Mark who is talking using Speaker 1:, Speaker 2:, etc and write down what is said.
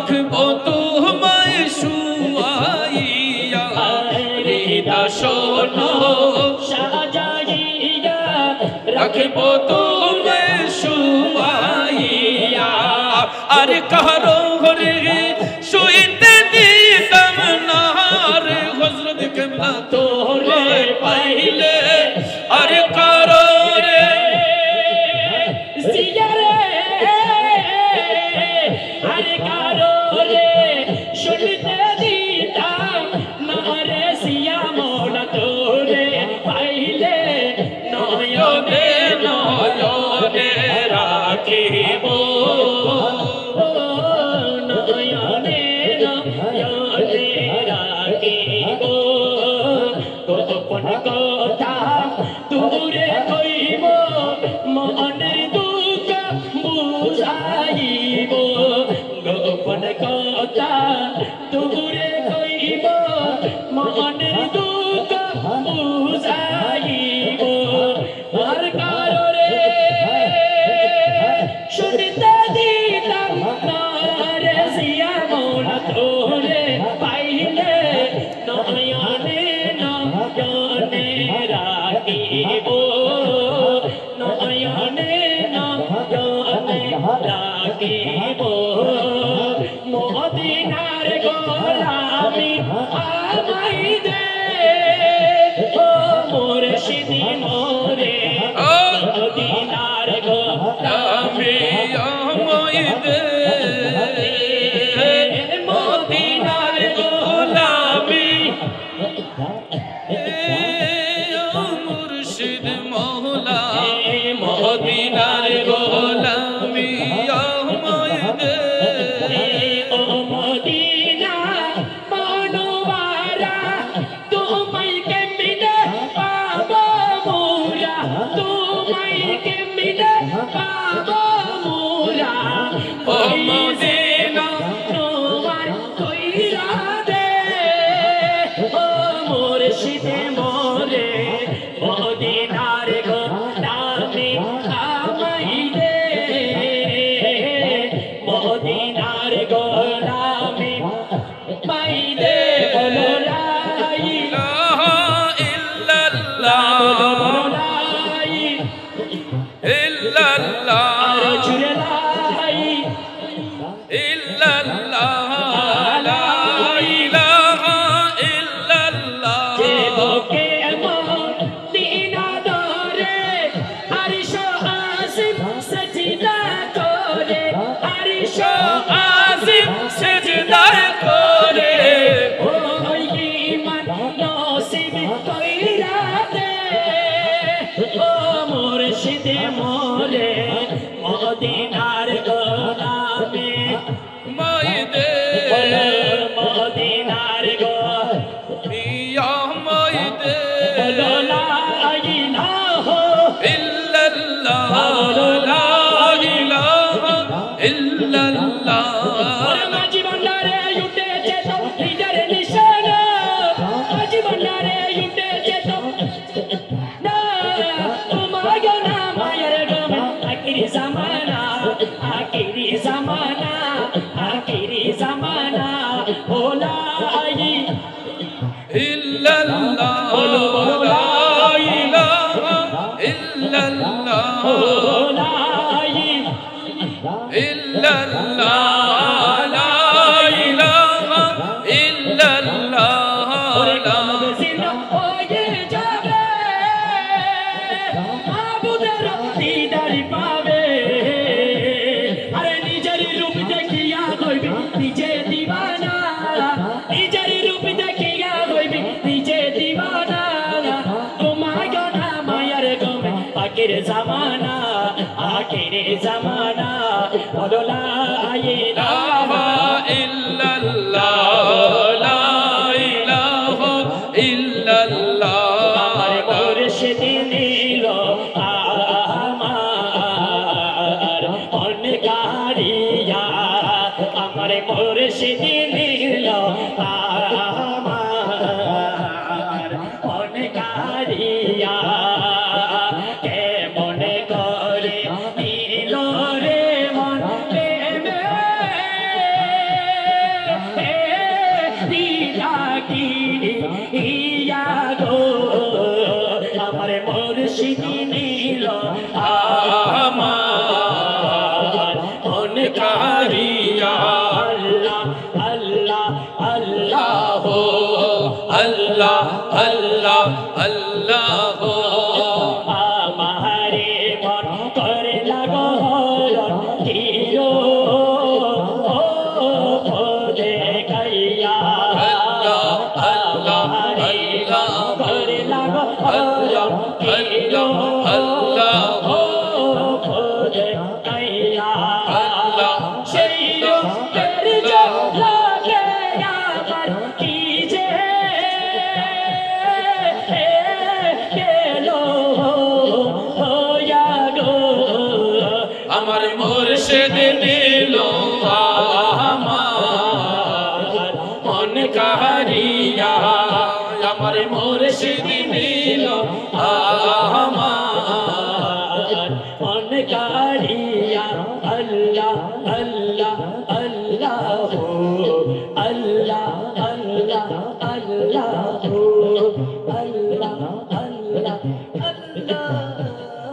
Speaker 1: রাখবো তোমায় শুয়াইয়া হৃদয় শোনো সাজাইয়া রাখবো তোমায় শুয়াইয়া আর কারো ঘরে শুইতে দিতাম না রে হযরত কিবলা তোরে পাইলে আর কারো রে জিয়ারে আর কারো রে শুইতে দিতাম না রে সিয়া মোলা তোরে পাইলে নয়নে নয়নে রাখিব গোপন কথা দূরে কইব মনের দুঃখ বুঝাইব গোপন কথা দূরে কইব মনের দুঃখ বুঝাইব আর কারোরে শুনতে দিতাম না রে জিয়া মোলা তোরে পাইলে নয়নে নয়নে রাখিব নয়নে নয়নে রাখিব মদিনার গোলামি আমায় দে ও মুর্শিদি মোরে মদিনার গোলামি আমায় দে মদিনার গোলামি মুর্শিদ মওলা মদিনার গোলামি আমায় দে ও মদিনা মনোয়ারা তোমায় কেমনে পাবো মোরা তোমায় কেমনে পাবো মোরা ও মদিনা তোমার কইরা দে ও মুর্শিদে মোরে মদিনার গোলামি আমায় দে মদিনার গোলামি পাই দে বলো লা ইলাহা ইল্লাল্লাহ বলো লা ইল্লাল্লাহ আর জুড়ে লা ইল্লাল্লাহ লা ইলাহা ইল্লাল্লাহ যে বুকে মদিনা ধরে আরশ আজিম সাজদা করে আরশ আজিম সাজদা করে ওই ঈমান নসিব কইরা দে ও মুর্শিদে মোরে মদিনার গোলামি মাই দে মদিনার গোলামি আমায় দে লা ইলাহা ইল্লাল্লাহ লা ইলাহা ইল্লাল্লাহ মাঝি ভান্ডারে উঠেছে তৌহিদের নিশানা মাঝি ভান্ডারে উঠেছে না তোমায় না মায়ের গম আখিরি জামানা আখিরি জামানা আখিরি জামানা ও লা ইল্লাল্লাহ লা ইলাহা ইল্লাল্লাহ লা ইল্লাল্লাহ লা ইলাহা ইল্লাল্লাহ লা ওয়ে যাবে মাবুদের দিদার পাবে আরে নিজের রূপ দেখিয়া হইবে নিজে দিবানা নিজের রূপ দেখিয়া হইবে নিজে দিবানা তোমায় না মায়ার গমে আখির জামানা আখির জামানা বলো লা ইলাহা ইল্লাল্লাহ লা ইলাহা ইল্লাল্লাহ আমার মুর্শিদ নীল আমার অনকারিয়া আমার মুর্শিদ নীল আমার অনকারিয়া কেমনে করে নীল রে মন প্রেমে ডাকি ইয়া গো আমার মুর্শিদ নীল আমার মন কারিয়া আল্লাহ আল্লাহ আল্লাহ
Speaker 2: আল্লাহ আল্লাহ আল্লাহ
Speaker 1: আমারে মন করে লাগো কিরো খোদে কাইয়া
Speaker 2: আল্লাহ আল্লাহ আল্লাহ
Speaker 1: করে লাগো
Speaker 2: আল্লাহ
Speaker 1: কিরো
Speaker 2: আল্লাহ
Speaker 1: খোদে কাইয়া
Speaker 2: আল্লাহ
Speaker 1: সেই রূপের ঝলকে আমার কি যে গেলো হইয়া গো
Speaker 2: আমার মুর্শিদ নীল আমার মন কারিয়া আমার মুর্শিদ নীল আমার
Speaker 1: মন কারিয়া আল্লাহ আল্লাহ আল্লাহ আল্লাহ আল্লাহ আল্লাহ